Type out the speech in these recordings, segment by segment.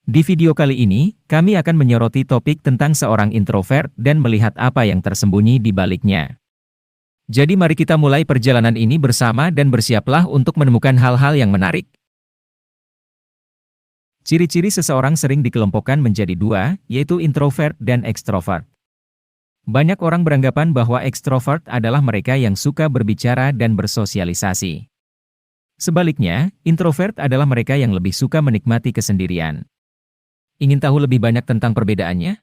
Di video kali ini, kami akan menyoroti topik tentang seorang introvert dan melihat apa yang tersembunyi di baliknya. Jadi mari kita mulai perjalanan ini bersama dan bersiaplah untuk menemukan hal-hal yang menarik. Ciri-ciri seseorang sering dikelompokkan menjadi dua, yaitu introvert dan extrovert. Banyak orang beranggapan bahwa extrovert adalah mereka yang suka berbicara dan bersosialisasi. Sebaliknya, introvert adalah mereka yang lebih suka menikmati kesendirian. Ingin tahu lebih banyak tentang perbedaannya?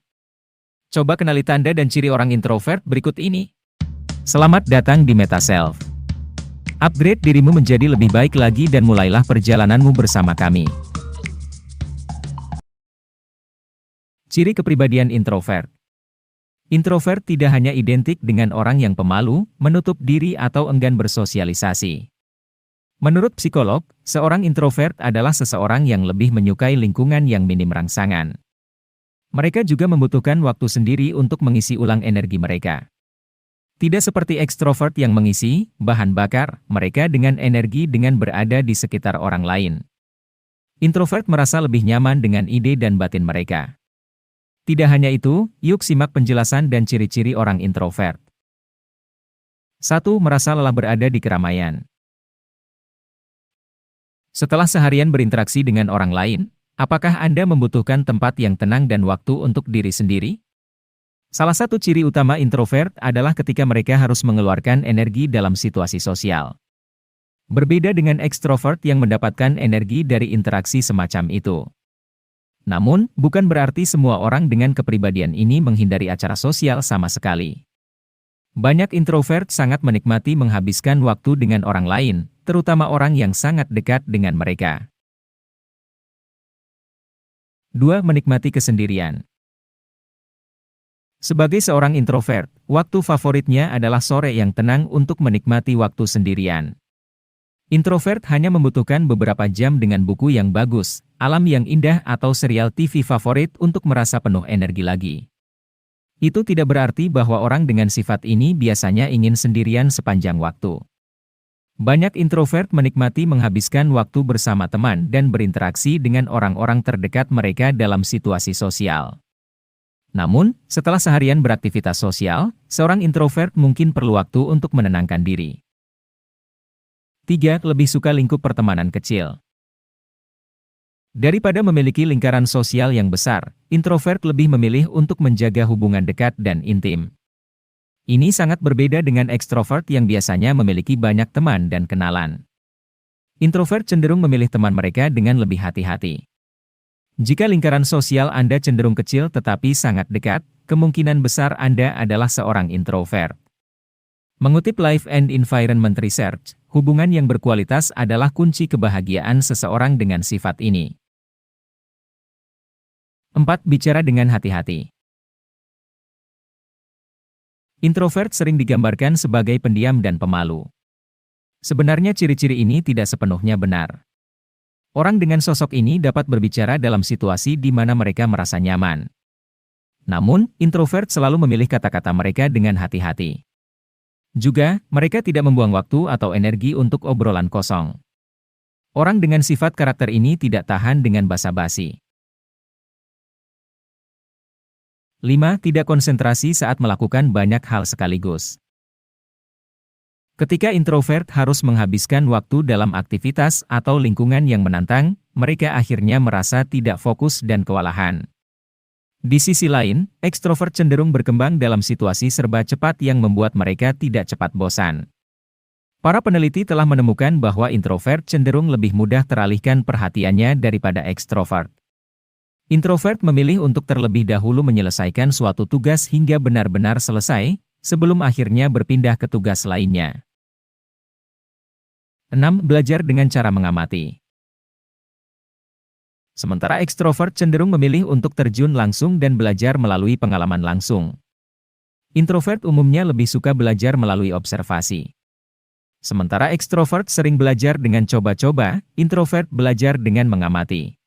Coba kenali tanda dan ciri orang introvert berikut ini. Selamat datang di MetaSelf. Upgrade dirimu menjadi lebih baik lagi dan mulailah perjalananmu bersama kami. Ciri kepribadian introvert. Introvert tidak hanya identik dengan orang yang pemalu, menutup diri atau enggan bersosialisasi. Menurut psikolog, seorang introvert adalah seseorang yang lebih menyukai lingkungan yang minim rangsangan. Mereka juga membutuhkan waktu sendiri untuk mengisi ulang energi mereka. Tidak seperti ekstrovert yang mengisi bahan bakar mereka dengan energi dengan berada di sekitar orang lain. Introvert merasa lebih nyaman dengan ide dan batin mereka. Tidak hanya itu, yuk simak penjelasan dan ciri-ciri orang introvert. 1. Merasa lelah berada di keramaian. Setelah seharian berinteraksi dengan orang lain, apakah Anda membutuhkan tempat yang tenang dan waktu untuk diri sendiri? Salah satu ciri utama introvert adalah ketika mereka harus mengeluarkan energi dalam situasi sosial. Berbeda dengan ekstrovert yang mendapatkan energi dari interaksi semacam itu. Namun, bukan berarti semua orang dengan kepribadian ini menghindari acara sosial sama sekali. Banyak introvert sangat menikmati menghabiskan waktu dengan orang lain, terutama orang yang sangat dekat dengan mereka. 2. Menikmati kesendirian. Sebagai seorang introvert, waktu favoritnya adalah sore yang tenang untuk menikmati waktu sendirian. Introvert hanya membutuhkan beberapa jam dengan buku yang bagus, alam yang indah atau serial TV favorit untuk merasa penuh energi lagi. Itu tidak berarti bahwa orang dengan sifat ini biasanya ingin sendirian sepanjang waktu. Banyak introvert menikmati menghabiskan waktu bersama teman dan berinteraksi dengan orang-orang terdekat mereka dalam situasi sosial. Namun, setelah seharian beraktivitas sosial, seorang introvert mungkin perlu waktu untuk menenangkan diri. 3. Lebih suka lingkup pertemanan kecil. Daripada memiliki lingkaran sosial yang besar, introvert lebih memilih untuk menjaga hubungan dekat dan intim. Ini sangat berbeda dengan ekstrovert yang biasanya memiliki banyak teman dan kenalan. Introvert cenderung memilih teman mereka dengan lebih hati-hati. Jika lingkaran sosial Anda cenderung kecil tetapi sangat dekat, kemungkinan besar Anda adalah seorang introvert. Mengutip Life and Environment Research, hubungan yang berkualitas adalah kunci kebahagiaan seseorang dengan sifat ini. 4. Bicara dengan hati-hati. Introvert sering digambarkan sebagai pendiam dan pemalu. Sebenarnya ciri-ciri ini tidak sepenuhnya benar. Orang dengan sosok ini dapat berbicara dalam situasi di mana mereka merasa nyaman. Namun, introvert selalu memilih kata-kata mereka dengan hati-hati. Juga, mereka tidak membuang waktu atau energi untuk obrolan kosong. Orang dengan sifat karakter ini tidak tahan dengan basa-basi. 5. Tidak konsentrasi saat melakukan banyak hal sekaligus. Ketika introvert harus menghabiskan waktu dalam aktivitas atau lingkungan yang menantang, mereka akhirnya merasa tidak fokus dan kewalahan. Di sisi lain, ekstrovert cenderung berkembang dalam situasi serba cepat yang membuat mereka tidak cepat bosan. Para peneliti telah menemukan bahwa introvert cenderung lebih mudah teralihkan perhatiannya daripada ekstrovert. Introvert memilih untuk terlebih dahulu menyelesaikan suatu tugas hingga benar-benar selesai, sebelum akhirnya berpindah ke tugas lainnya. 6. Belajar dengan cara mengamati. Sementara ekstrovert cenderung memilih untuk terjun langsung dan belajar melalui pengalaman langsung. Introvert umumnya lebih suka belajar melalui observasi. Sementara ekstrovert sering belajar dengan coba-coba, introvert belajar dengan mengamati.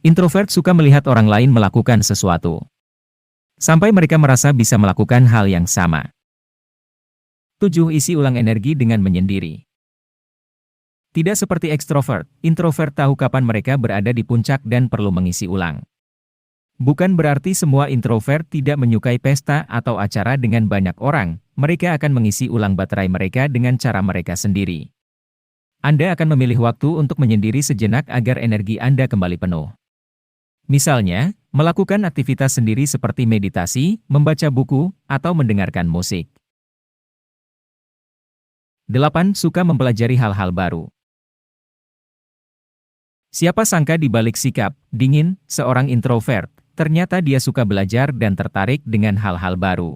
Introvert suka melihat orang lain melakukan sesuatu, sampai mereka merasa bisa melakukan hal yang sama. 7. Isi ulang energi dengan menyendiri. Tidak seperti ekstrovert, introvert tahu kapan mereka berada di puncak dan perlu mengisi ulang. Bukan berarti semua introvert tidak menyukai pesta atau acara dengan banyak orang, mereka akan mengisi ulang baterai mereka dengan cara mereka sendiri. Anda akan memilih waktu untuk menyendiri sejenak agar energi Anda kembali penuh. Misalnya, melakukan aktivitas sendiri seperti meditasi, membaca buku, atau mendengarkan musik. 8. Suka mempelajari hal-hal baru. Siapa sangka di balik sikap dingin seorang introvert, ternyata dia suka belajar dan tertarik dengan hal-hal baru.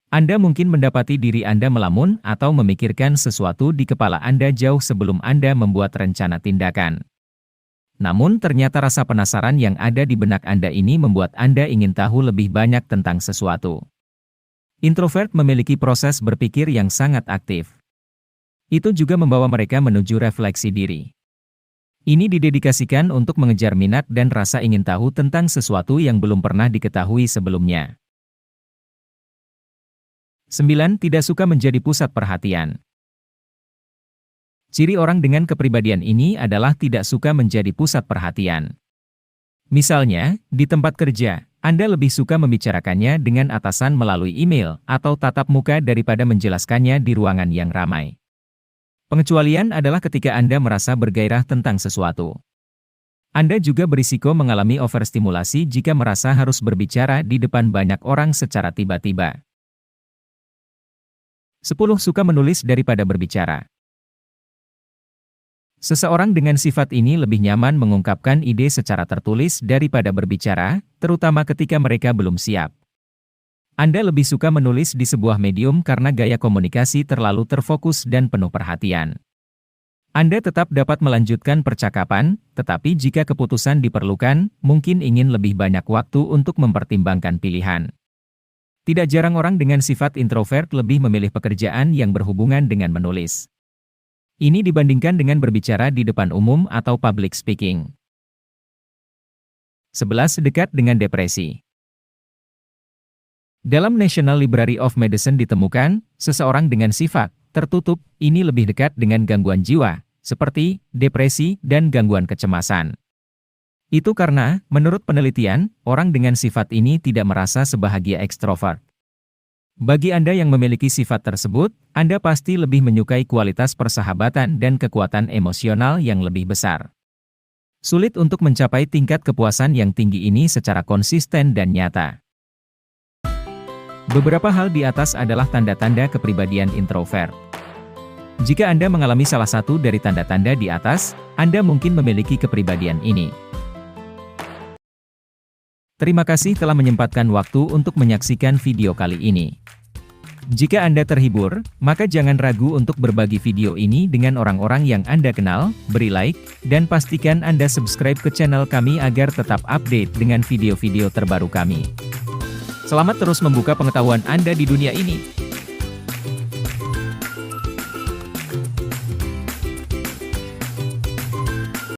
Anda mungkin mendapati diri Anda melamun atau memikirkan sesuatu di kepala Anda jauh sebelum Anda membuat rencana tindakan. Namun ternyata rasa penasaran yang ada di benak Anda ini membuat Anda ingin tahu lebih banyak tentang sesuatu. Introvert memiliki proses berpikir yang sangat aktif. Itu juga membawa mereka menuju refleksi diri. Ini didedikasikan untuk mengejar minat dan rasa ingin tahu tentang sesuatu yang belum pernah diketahui sebelumnya. 9. Tidak suka menjadi pusat perhatian. Ciri orang dengan kepribadian ini adalah tidak suka menjadi pusat perhatian. Misalnya, di tempat kerja, Anda lebih suka membicarakannya dengan atasan melalui email atau tatap muka daripada menjelaskannya di ruangan yang ramai. Pengecualian adalah ketika Anda merasa bergairah tentang sesuatu. Anda juga berisiko mengalami overstimulasi jika merasa harus berbicara di depan banyak orang secara tiba-tiba. 10. Suka menulis daripada berbicara. Seseorang dengan sifat ini lebih nyaman mengungkapkan ide secara tertulis daripada berbicara, terutama ketika mereka belum siap. Anda lebih suka menulis di sebuah medium karena gaya komunikasi terlalu terfokus dan penuh perhatian. Anda tetap dapat melanjutkan percakapan, tetapi jika keputusan diperlukan, mungkin ingin lebih banyak waktu untuk mempertimbangkan pilihan. Tidak jarang orang dengan sifat introvert lebih memilih pekerjaan yang berhubungan dengan menulis. Ini dibandingkan dengan berbicara di depan umum atau public speaking. 11. Dekat dengan depresi. Dalam National Library of Medicine ditemukan, seseorang dengan sifat tertutup ini lebih dekat dengan gangguan jiwa, seperti depresi dan gangguan kecemasan. Itu karena, menurut penelitian, orang dengan sifat ini tidak merasa sebahagia ekstrovert. Bagi Anda yang memiliki sifat tersebut, Anda pasti lebih menyukai kualitas persahabatan dan kekuatan emosional yang lebih besar. Sulit untuk mencapai tingkat kepuasan yang tinggi ini secara konsisten dan nyata. Beberapa hal di atas adalah tanda-tanda kepribadian introvert. Jika Anda mengalami salah satu dari tanda-tanda di atas, Anda mungkin memiliki kepribadian ini. Terima kasih telah menyempatkan waktu untuk menyaksikan video kali ini. Jika Anda terhibur, maka jangan ragu untuk berbagi video ini dengan orang-orang yang Anda kenal, beri like, dan pastikan Anda subscribe ke channel kami agar tetap update dengan video-video terbaru kami. Selamat terus membuka pengetahuan Anda di dunia ini.